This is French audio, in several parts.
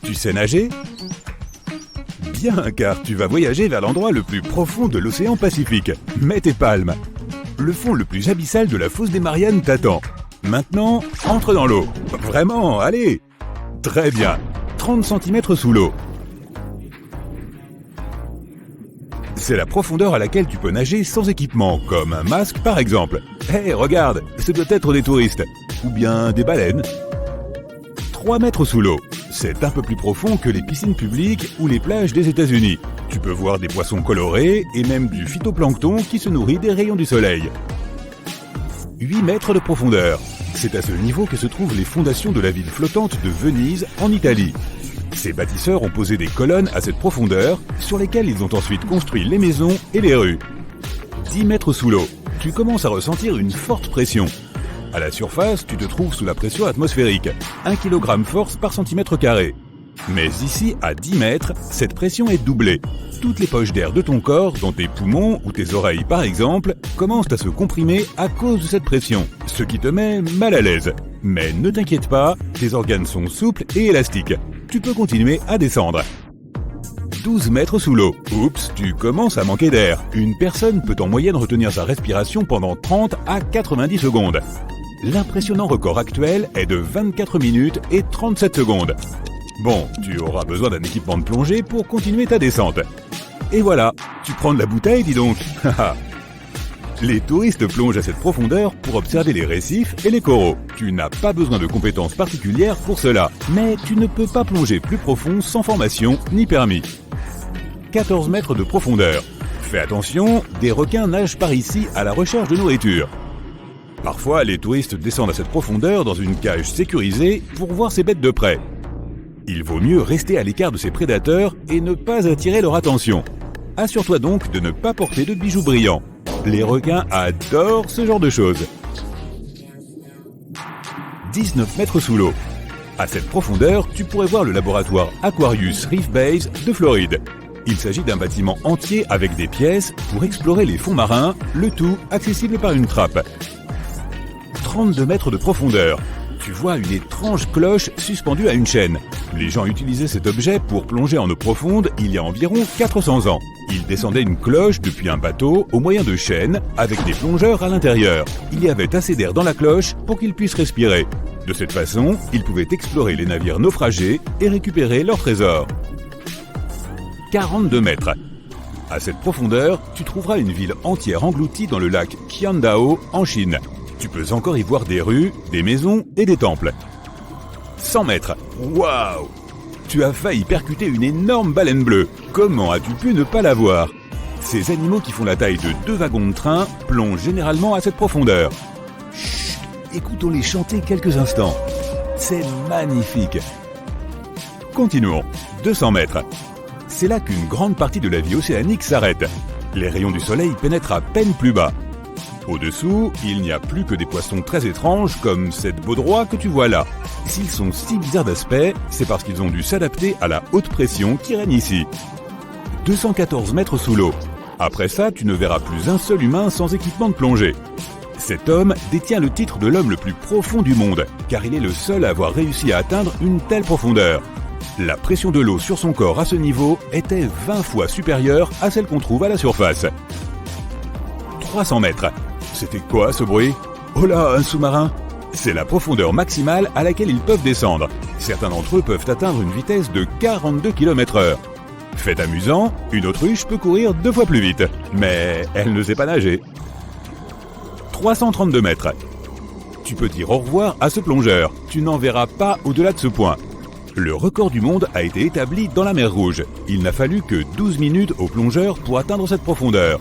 Tu sais nager? Bien, car tu vas voyager vers l'endroit le plus profond de l'océan Pacifique. Mets tes palmes. Le fond le plus abyssal de la fosse des Mariannes t'attend. Maintenant, entre dans l'eau. Vraiment, allez! Très bien. 30 cm sous l'eau. C'est la profondeur à laquelle tu peux nager sans équipement, comme un masque par exemple. Hé, regarde, ce doit être des touristes. Ou bien des baleines. 3 mètres sous l'eau. C'est un peu plus profond que les piscines publiques ou les plages des États-Unis. Tu peux voir des poissons colorés et même du phytoplancton qui se nourrit des rayons du soleil. 8 mètres de profondeur. C'est à ce niveau que se trouvent les fondations de la ville flottante de Venise, en Italie. Ces bâtisseurs ont posé des colonnes à cette profondeur, sur lesquelles ils ont ensuite construit les maisons et les rues. 10 mètres sous l'eau. Tu commences à ressentir une forte pression. À la surface, tu te trouves sous la pression atmosphérique, 1 kg force par centimètre carré. Mais ici, à 10 mètres, cette pression est doublée. Toutes les poches d'air de ton corps, dont tes poumons ou tes oreilles par exemple, commencent à se comprimer à cause de cette pression, ce qui te met mal à l'aise. Mais ne t'inquiète pas, tes organes sont souples et élastiques. Tu peux continuer à descendre. 12 mètres sous l'eau. Oups, tu commences à manquer d'air. Une personne peut en moyenne retenir sa respiration pendant 30 à 90 secondes. L'impressionnant record actuel est de 24 minutes et 37 secondes. Bon, tu auras besoin d'un équipement de plongée pour continuer ta descente. Et voilà, tu prends de la bouteille, dis donc. Les touristes plongent à cette profondeur pour observer les récifs et les coraux. Tu n'as pas besoin de compétences particulières pour cela, mais tu ne peux pas plonger plus profond sans formation ni permis. 14 mètres de profondeur. Fais attention, des requins nagent par ici à la recherche de nourriture. Parfois, les touristes descendent à cette profondeur dans une cage sécurisée pour voir ces bêtes de près. Il vaut mieux rester à l'écart de ces prédateurs et ne pas attirer leur attention. Assure-toi donc de ne pas porter de bijoux brillants. Les requins adorent ce genre de choses. 19 mètres sous l'eau. À cette profondeur, tu pourrais voir le laboratoire Aquarius Reef Base de Floride. Il s'agit d'un bâtiment entier avec des pièces pour explorer les fonds marins, le tout accessible par une trappe. 32 mètres de profondeur. Tu vois une étrange cloche suspendue à une chaîne. Les gens utilisaient cet objet pour plonger en eau profonde il y a environ 400 ans. Ils descendaient une cloche depuis un bateau au moyen de chaînes avec des plongeurs à l'intérieur. Il y avait assez d'air dans la cloche pour qu'ils puissent respirer. De cette façon, ils pouvaient explorer les navires naufragés et récupérer leurs trésors. 42 mètres. À cette profondeur, tu trouveras une ville entière engloutie dans le lac Qiandao en Chine. Tu peux encore y voir des rues, des maisons et des temples. 100 mètres. Waouh! Tu as failli percuter une énorme baleine bleue. Comment as-tu pu ne pas la voir? Ces animaux qui font la taille de 2 wagons de train plongent généralement à cette profondeur. Chut! Écoutons-les chanter quelques instants. C'est magnifique. Continuons. 200 mètres. C'est là qu'une grande partie de la vie océanique s'arrête. Les rayons du soleil pénètrent à peine plus bas. Au-dessous, il n'y a plus que des poissons très étranges comme cette baudroie que tu vois là. S'ils sont si bizarres d'aspect, c'est parce qu'ils ont dû s'adapter à la haute pression qui règne ici. 214 mètres sous l'eau. Après ça, tu ne verras plus un seul humain sans équipement de plongée. Cet homme détient le titre de l'homme le plus profond du monde, car il est le seul à avoir réussi à atteindre une telle profondeur. La pression de l'eau sur son corps à ce niveau était 20 fois supérieure à celle qu'on trouve à la surface. 300 mètres. C'était quoi ce bruit? Oh là, un sous-marin! C'est la profondeur maximale à laquelle ils peuvent descendre. Certains d'entre eux peuvent atteindre une vitesse de 42 km/h. Fait amusant, une autruche peut courir 2 fois plus vite, mais elle ne sait pas nager. 332 mètres. Tu peux dire au revoir à ce plongeur, tu n'en verras pas au-delà de ce point. Le record du monde a été établi dans la mer Rouge. Il n'a fallu que 12 minutes au plongeur pour atteindre cette profondeur.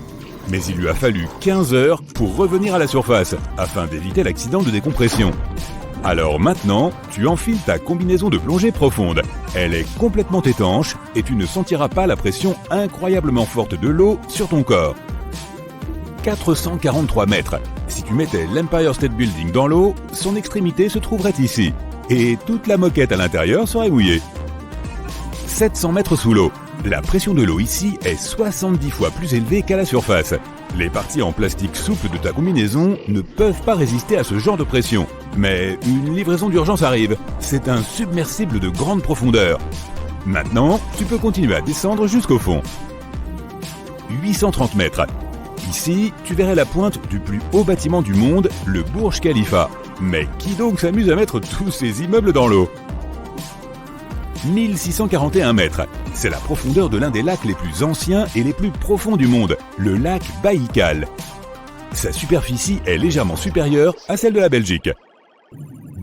Mais il lui a fallu 15 heures pour revenir à la surface, afin d'éviter l'accident de décompression. Alors maintenant, tu enfiles ta combinaison de plongée profonde. Elle est complètement étanche et tu ne sentiras pas la pression incroyablement forte de l'eau sur ton corps. 443 mètres. Si tu mettais l'Empire State Building dans l'eau, son extrémité se trouverait ici. Et toute la moquette à l'intérieur serait mouillée. 700 mètres sous l'eau. La pression de l'eau ici est 70 fois plus élevée qu'à la surface. Les parties en plastique souple de ta combinaison ne peuvent pas résister à ce genre de pression. Mais une livraison d'urgence arrive. C'est un submersible de grande profondeur. Maintenant, tu peux continuer à descendre jusqu'au fond. 830 mètres. Ici, tu verrais la pointe du plus haut bâtiment du monde, le Burj Khalifa. Mais qui donc s'amuse à mettre tous ces immeubles dans l'eau ? 1641 mètres. C'est la profondeur de l'un des lacs les plus anciens et les plus profonds du monde, le lac Baïkal. Sa superficie est légèrement supérieure à celle de la Belgique.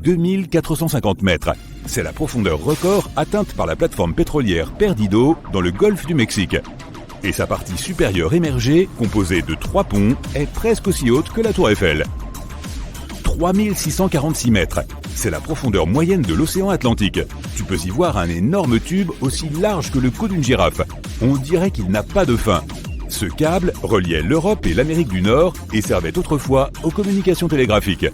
2450 mètres. C'est la profondeur record atteinte par la plateforme pétrolière Perdido dans le golfe du Mexique. Et sa partie supérieure émergée, composée de 3 ponts, est presque aussi haute que la tour Eiffel. 3646 mètres. C'est la profondeur moyenne de l'océan Atlantique. Tu peux y voir un énorme tube aussi large que le cou d'une girafe. On dirait qu'il n'a pas de fin. Ce câble reliait l'Europe et l'Amérique du Nord et servait autrefois aux communications télégraphiques.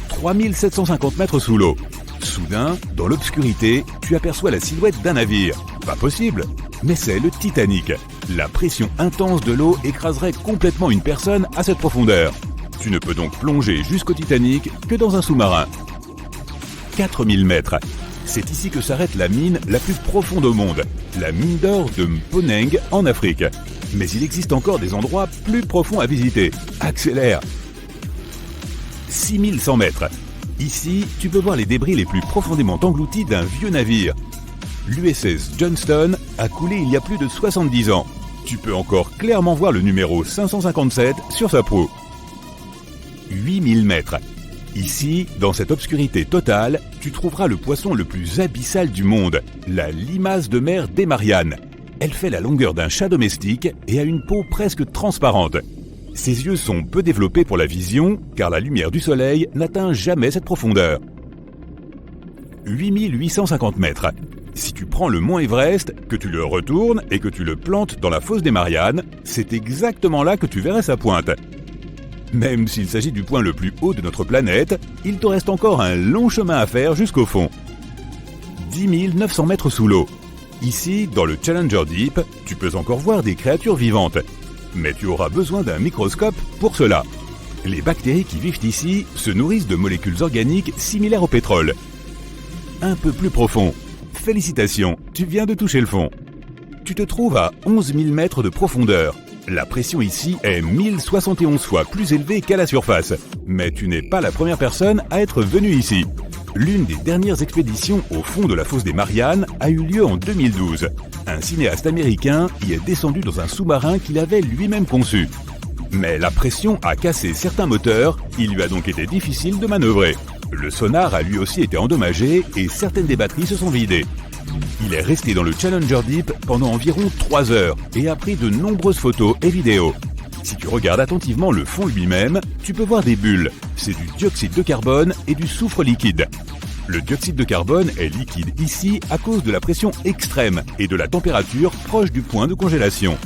3750 mètres sous l'eau. Soudain, dans l'obscurité, tu aperçois la silhouette d'un navire. Pas possible, mais c'est le Titanic. La pression intense de l'eau écraserait complètement une personne à cette profondeur. Tu ne peux donc plonger jusqu'au Titanic que dans un sous-marin. 4000 mètres. C'est ici que s'arrête la mine la plus profonde au monde, la mine d'or de Mponeng en Afrique. Mais il existe encore des endroits plus profonds à visiter. Accélère. 6100 mètres. Ici, tu peux voir les débris les plus profondément engloutis d'un vieux navire. L'USS Johnston a coulé il y a plus de 70 ans. Tu peux encore clairement voir le numéro 557 sur sa proue. 8000 mètres. Ici, dans cette obscurité totale, tu trouveras le poisson le plus abyssal du monde, la limace de mer des Mariannes. Elle fait la longueur d'un chat domestique et a une peau presque transparente. Ses yeux sont peu développés pour la vision, car la lumière du soleil n'atteint jamais cette profondeur. 8850 mètres. Si tu prends le mont Everest, que tu le retournes et que tu le plantes dans la fosse des Mariannes, c'est exactement là que tu verrais sa pointe. Même s'il s'agit du point le plus haut de notre planète, il te reste encore un long chemin à faire jusqu'au fond. 10 900 mètres sous l'eau. Ici, dans le Challenger Deep, tu peux encore voir des créatures vivantes. Mais tu auras besoin d'un microscope pour cela. Les bactéries qui vivent ici se nourrissent de molécules organiques similaires au pétrole. Un peu plus profond. Félicitations, tu viens de toucher le fond. Tu te trouves à 11 000 mètres de profondeur. La pression ici est 1071 fois plus élevée qu'à la surface. Mais tu n'es pas la première personne à être venue ici. L'une des dernières expéditions au fond de la fosse des Mariannes a eu lieu en 2012. Un cinéaste américain y est descendu dans un sous-marin qu'il avait lui-même conçu. Mais la pression a cassé certains moteurs, il lui a donc été difficile de manœuvrer. Le sonar a lui aussi été endommagé et certaines des batteries se sont vidées. Il est resté dans le Challenger Deep pendant environ 3 heures et a pris de nombreuses photos et vidéos. Si tu regardes attentivement le fond lui-même, tu peux voir des bulles. C'est du dioxyde de carbone et du soufre liquide. Le dioxyde de carbone est liquide ici à cause de la pression extrême et de la température proche du point de congélation.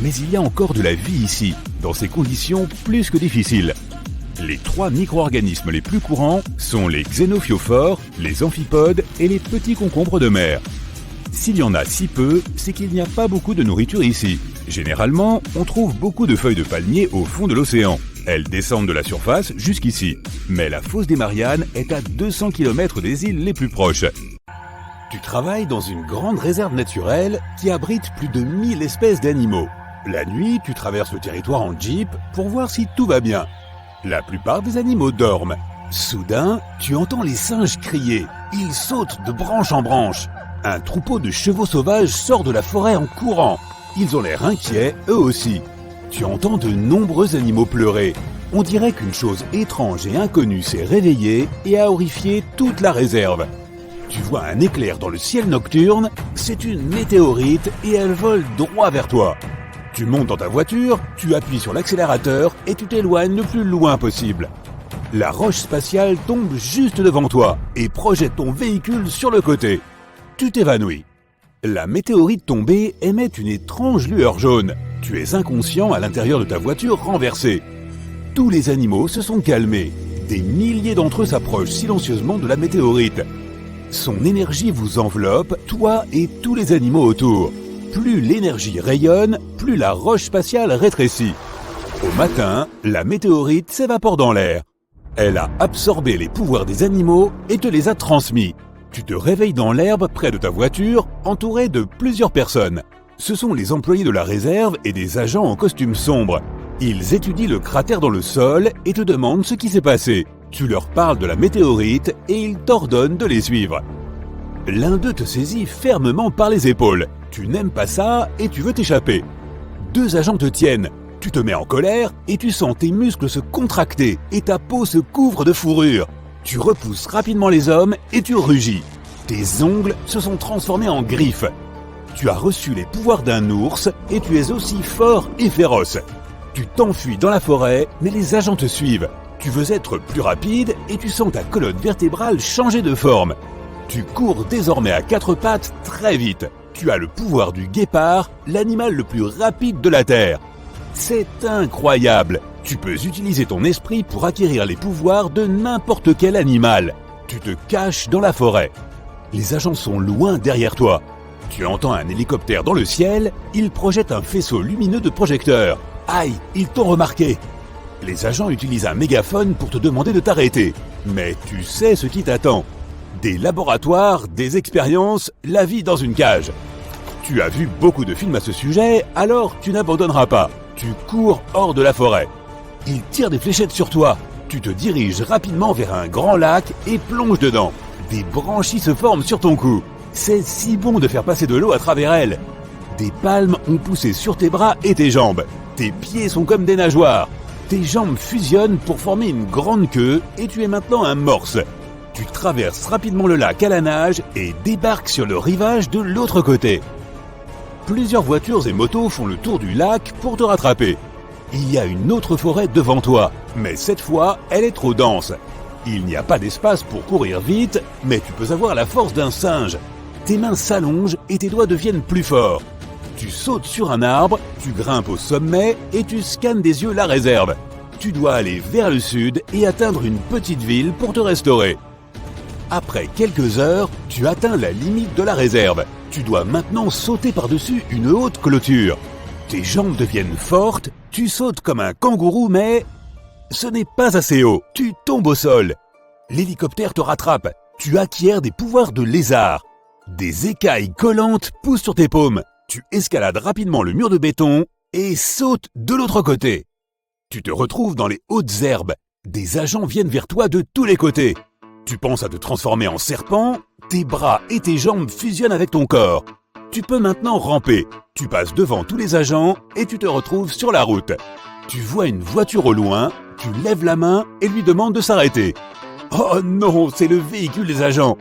Mais il y a encore de la vie ici, dans ces conditions plus que difficiles. Les 3 micro-organismes les plus courants sont les xénophyophores, les amphipodes et les petits concombres de mer. S'il y en a si peu, c'est qu'il n'y a pas beaucoup de nourriture ici. Généralement, on trouve beaucoup de feuilles de palmier au fond de l'océan. Elles descendent de la surface jusqu'ici. Mais la fosse des Mariannes est à 200 km des îles les plus proches. Tu travailles dans une grande réserve naturelle qui abrite plus de 1000 espèces d'animaux. La nuit, tu traverses le territoire en jeep pour voir si tout va bien. La plupart des animaux dorment. Soudain, tu entends les singes crier. Ils sautent de branche en branche. Un troupeau de chevaux sauvages sort de la forêt en courant. Ils ont l'air inquiets, eux aussi. Tu entends de nombreux animaux pleurer. On dirait qu'une chose étrange et inconnue s'est réveillée et a horrifié toute la réserve. Tu vois un éclair dans le ciel nocturne, c'est une météorite et elle vole droit vers toi. Tu montes dans ta voiture, tu appuies sur l'accélérateur et tu t'éloignes le plus loin possible. La roche spatiale tombe juste devant toi et projette ton véhicule sur le côté. Tu t'évanouis. La météorite tombée émet une étrange lueur jaune. Tu es inconscient à l'intérieur de ta voiture renversée. Tous les animaux se sont calmés. Des milliers d'entre eux s'approchent silencieusement de la météorite. Son énergie vous enveloppe, toi et tous les animaux autour. Plus l'énergie rayonne, plus la roche spatiale rétrécit. Au matin, la météorite s'évapore dans l'air. Elle a absorbé les pouvoirs des animaux et te les a transmis. Tu te réveilles dans l'herbe près de ta voiture, entouré de plusieurs personnes. Ce sont les employés de la réserve et des agents en costume sombre. Ils étudient le cratère dans le sol et te demandent ce qui s'est passé. Tu leur parles de la météorite et ils t'ordonnent de les suivre. L'un d'eux te saisit fermement par les épaules. Tu n'aimes pas ça et tu veux t'échapper. 2 agents te tiennent. Tu te mets en colère et tu sens tes muscles se contracter et ta peau se couvre de fourrure. Tu repousses rapidement les hommes et tu rugis. Tes ongles se sont transformés en griffes. Tu as reçu les pouvoirs d'un ours et tu es aussi fort et féroce. Tu t'enfuis dans la forêt, mais les agents te suivent. Tu veux être plus rapide et tu sens ta colonne vertébrale changer de forme. Tu cours désormais à 4 pattes très vite. Tu as le pouvoir du guépard, l'animal le plus rapide de la Terre. C'est incroyable. Tu peux utiliser ton esprit pour acquérir les pouvoirs de n'importe quel animal. Tu te caches dans la forêt. Les agents sont loin derrière toi. Tu entends un hélicoptère dans le ciel, il projette un faisceau lumineux de projecteurs. Aïe, ils t'ont remarqué. Les agents utilisent un mégaphone pour te demander de t'arrêter. Mais tu sais ce qui t'attend. Des laboratoires, des expériences, la vie dans une cage. Tu as vu beaucoup de films à ce sujet, alors tu n'abandonneras pas. Tu cours hors de la forêt. Ils tirent des fléchettes sur toi. Tu te diriges rapidement vers un grand lac et plonges dedans. Des branchies se forment sur ton cou. C'est si bon de faire passer de l'eau à travers elles. Des palmes ont poussé sur tes bras et tes jambes. Tes pieds sont comme des nageoires. Tes jambes fusionnent pour former une grande queue et tu es maintenant un morse. Tu traverses rapidement le lac à la nage et débarques sur le rivage de l'autre côté. Plusieurs voitures et motos font le tour du lac pour te rattraper. Il y a une autre forêt devant toi, mais cette fois, elle est trop dense. Il n'y a pas d'espace pour courir vite, mais tu peux avoir la force d'un singe. Tes mains s'allongent et tes doigts deviennent plus forts. Tu sautes sur un arbre, tu grimpes au sommet et tu scannes des yeux la réserve. Tu dois aller vers le sud et atteindre une petite ville pour te restaurer. Après quelques heures, tu atteins la limite de la réserve. Tu dois maintenant sauter par-dessus une haute clôture. Tes jambes deviennent fortes, tu sautes comme un kangourou, mais ce n'est pas assez haut. Tu tombes au sol. L'hélicoptère te rattrape. Tu acquiers des pouvoirs de lézard. Des écailles collantes poussent sur tes paumes. Tu escalades rapidement le mur de béton et sautes de l'autre côté. Tu te retrouves dans les hautes herbes. Des agents viennent vers toi de tous les côtés. Tu penses à te transformer en serpent, tes bras et tes jambes fusionnent avec ton corps. Tu peux maintenant ramper. Tu passes devant tous les agents et tu te retrouves sur la route. Tu vois une voiture au loin, tu lèves la main et lui demandes de s'arrêter. Oh non, c'est le véhicule des agents.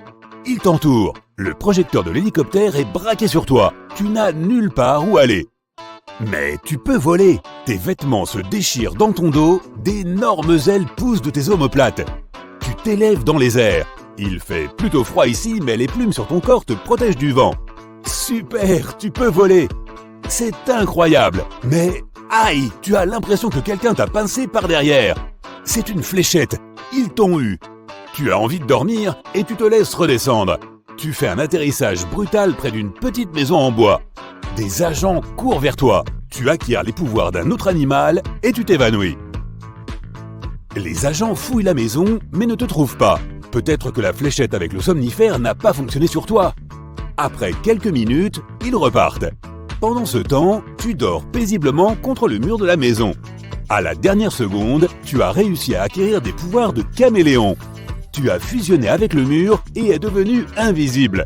Ils t'entourent. Le projecteur de l'hélicoptère est braqué sur toi. Tu n'as nulle part où aller. Mais tu peux voler. Tes vêtements se déchirent dans ton dos, d'énormes ailes poussent de tes omoplates. Tu t'élèves dans les airs. Il fait plutôt froid ici, mais les plumes sur ton corps te protègent du vent. Super, tu peux voler. C'est incroyable. Mais aïe, tu as l'impression que quelqu'un t'a pincé par derrière. C'est une fléchette. Ils t'ont eu. Tu as envie de dormir et tu te laisses redescendre. Tu fais un atterrissage brutal près d'une petite maison en bois. Des agents courent vers toi. Tu acquiers les pouvoirs d'un autre animal et tu t'évanouis. Les agents fouillent la maison mais ne te trouvent pas. Peut-être que la fléchette avec le somnifère n'a pas fonctionné sur toi. Après quelques minutes, ils repartent. Pendant ce temps, tu dors paisiblement contre le mur de la maison. À la dernière seconde, tu as réussi à acquérir des pouvoirs de caméléon. Tu as fusionné avec le mur et es devenu invisible.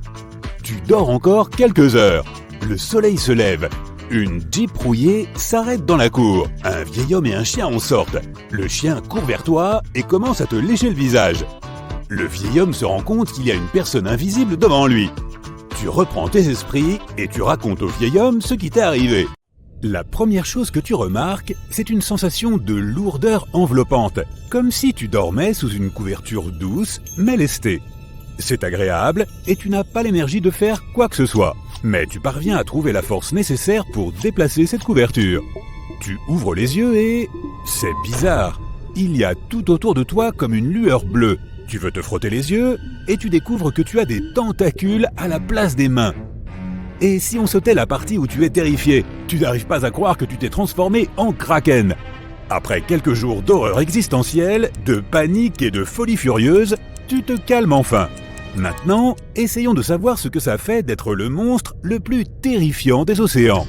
Tu dors encore quelques heures. Le soleil se lève. Une Jeep rouillée s'arrête dans la cour. Un vieil homme et un chien en sortent. Le chien court vers toi et commence à te lécher le visage. Le vieil homme se rend compte qu'il y a une personne invisible devant lui. Tu reprends tes esprits et tu racontes au vieil homme ce qui t'est arrivé. La première chose que tu remarques, c'est une sensation de lourdeur enveloppante, comme si tu dormais sous une couverture douce mais lestée. C'est agréable et tu n'as pas l'énergie de faire quoi que ce soit, mais tu parviens à trouver la force nécessaire pour déplacer cette couverture. Tu ouvres les yeux et... c'est bizarre. Il y a tout autour de toi comme une lueur bleue. Tu veux te frotter les yeux et tu découvres que tu as des tentacules à la place des mains. Et si on sautait la partie où tu es terrifié, tu n'arrives pas à croire que tu t'es transformé en kraken. Après quelques jours d'horreur existentielle, de panique et de folie furieuse, tu te calmes enfin. Maintenant, essayons de savoir ce que ça fait d'être le monstre le plus terrifiant des océans.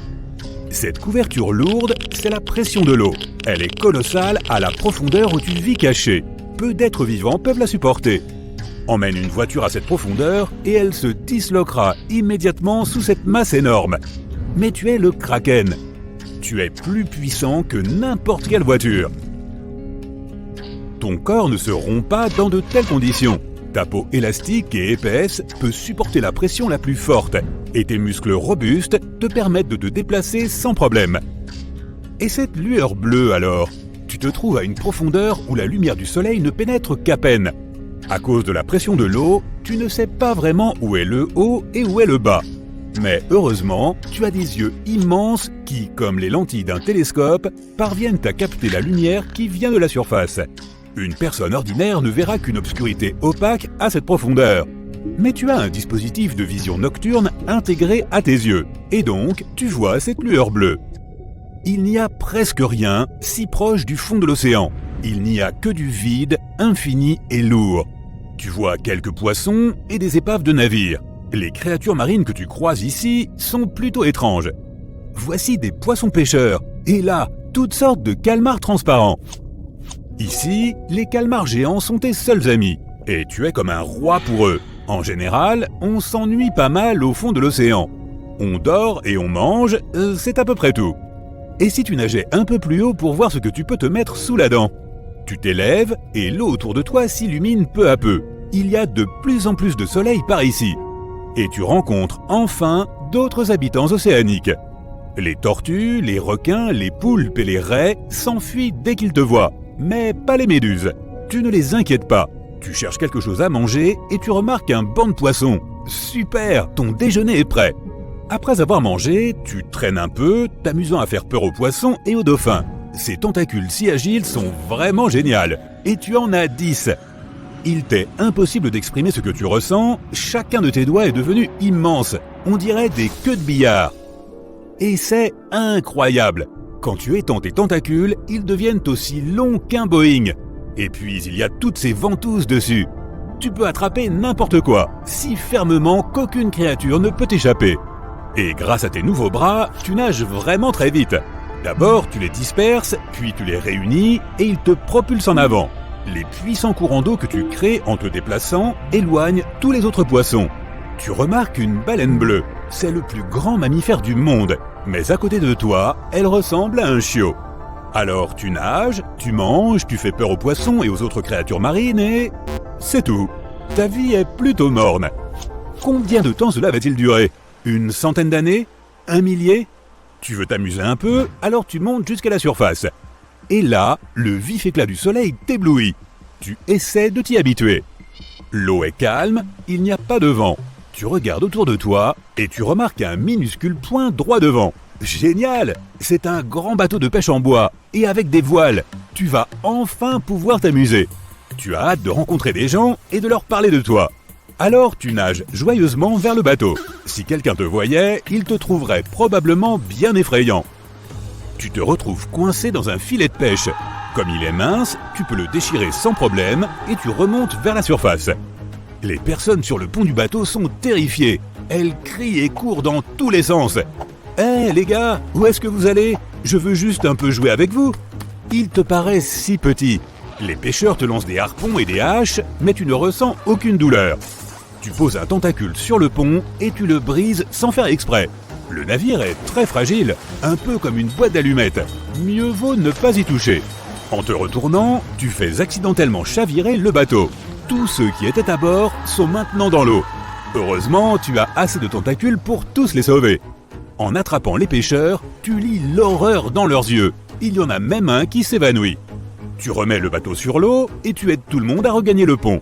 Cette couverture lourde, c'est la pression de l'eau. Elle est colossale à la profondeur où tu vis caché. Peu d'êtres vivants peuvent la supporter. Emmène une voiture à cette profondeur et elle se disloquera immédiatement sous cette masse énorme. Mais tu es le Kraken. Tu es plus puissant que n'importe quelle voiture. Ton corps ne se rompt pas dans de telles conditions. Ta peau élastique et épaisse peut supporter la pression la plus forte et tes muscles robustes te permettent de te déplacer sans problème. Et cette lueur bleue alors? Tu te trouves à une profondeur où la lumière du soleil ne pénètre qu'à peine. À cause de la pression de l'eau, tu ne sais pas vraiment où est le haut et où est le bas. Mais heureusement, tu as des yeux immenses qui, comme les lentilles d'un télescope, parviennent à capter la lumière qui vient de la surface. Une personne ordinaire ne verra qu'une obscurité opaque à cette profondeur. Mais tu as un dispositif de vision nocturne intégré à tes yeux, et donc tu vois cette lueur bleue. Il n'y a presque rien si proche du fond de l'océan. Il n'y a que du vide, infini et lourd. Tu vois quelques poissons et des épaves de navires. Les créatures marines que tu croises ici sont plutôt étranges. Voici des poissons pêcheurs, et là, toutes sortes de calmars transparents. Ici, les calmars géants sont tes seuls amis, et tu es comme un roi pour eux. En général, on s'ennuie pas mal au fond de l'océan. On dort et on mange, c'est à peu près tout. Et si tu nageais un peu plus haut pour voir ce que tu peux te mettre sous la dent? Tu t'élèves et l'eau autour de toi s'illumine peu à peu. Il y a de plus en plus de soleil par ici. Et tu rencontres enfin d'autres habitants océaniques. Les tortues, les requins, les poulpes et les raies s'enfuient dès qu'ils te voient. Mais pas les méduses. Tu ne les inquiètes pas. Tu cherches quelque chose à manger et tu remarques un banc de poissons. Super, ton déjeuner est prêt. Après avoir mangé, tu traînes un peu, t'amusant à faire peur aux poissons et aux dauphins. Ces tentacules si agiles sont vraiment géniales. Et tu en as 10. Il t'est impossible d'exprimer ce que tu ressens. Chacun de tes doigts est devenu immense. On dirait des queues de billard. Et c'est incroyable. Quand tu étends tes tentacules, ils deviennent aussi longs qu'un Boeing. Et puis il y a toutes ces ventouses dessus. Tu peux attraper n'importe quoi, si fermement qu'aucune créature ne peut t'échapper. Et grâce à tes nouveaux bras, tu nages vraiment très vite. D'abord, tu les disperses, puis tu les réunis et ils te propulsent en avant. Les puissants courants d'eau que tu crées en te déplaçant éloignent tous les autres poissons. Tu remarques une baleine bleue. C'est le plus grand mammifère du monde. Mais à côté de toi, elle ressemble à un chiot. Alors tu nages, tu manges, tu fais peur aux poissons et aux autres créatures marines et... c'est tout. Ta vie est plutôt morne. Combien de temps cela va-t-il durer? Une centaine d'années? Un millier? Tu veux t'amuser un peu, alors tu montes jusqu'à la surface. Et là, le vif éclat du soleil t'éblouit. Tu essaies de t'y habituer. L'eau est calme, il n'y a pas de vent. Tu regardes autour de toi et tu remarques un minuscule point droit devant. Génial! C'est un grand bateau de pêche en bois et avec des voiles. Tu vas enfin pouvoir t'amuser. Tu as hâte de rencontrer des gens et de leur parler de toi. Alors tu nages joyeusement vers le bateau. Si quelqu'un te voyait, il te trouverait probablement bien effrayant. Tu te retrouves coincé dans un filet de pêche. Comme il est mince, tu peux le déchirer sans problème et tu remontes vers la surface. Les personnes sur le pont du bateau sont terrifiées. Elles crient et courent dans tous les sens. « Hé les gars, où est-ce que vous allez? Je veux juste un peu jouer avec vous. » Il te paraît si petit. Les pêcheurs te lancent des harpons et des haches, mais tu ne ressens aucune douleur. Tu poses un tentacule sur le pont et tu le brises sans faire exprès. Le navire est très fragile, un peu comme une boîte d'allumettes. Mieux vaut ne pas y toucher. En te retournant, tu fais accidentellement chavirer le bateau. Tous ceux qui étaient à bord sont maintenant dans l'eau. Heureusement, tu as assez de tentacules pour tous les sauver. En attrapant les pêcheurs, tu lis l'horreur dans leurs yeux. Il y en a même un qui s'évanouit. Tu remets le bateau sur l'eau et tu aides tout le monde à regagner le pont.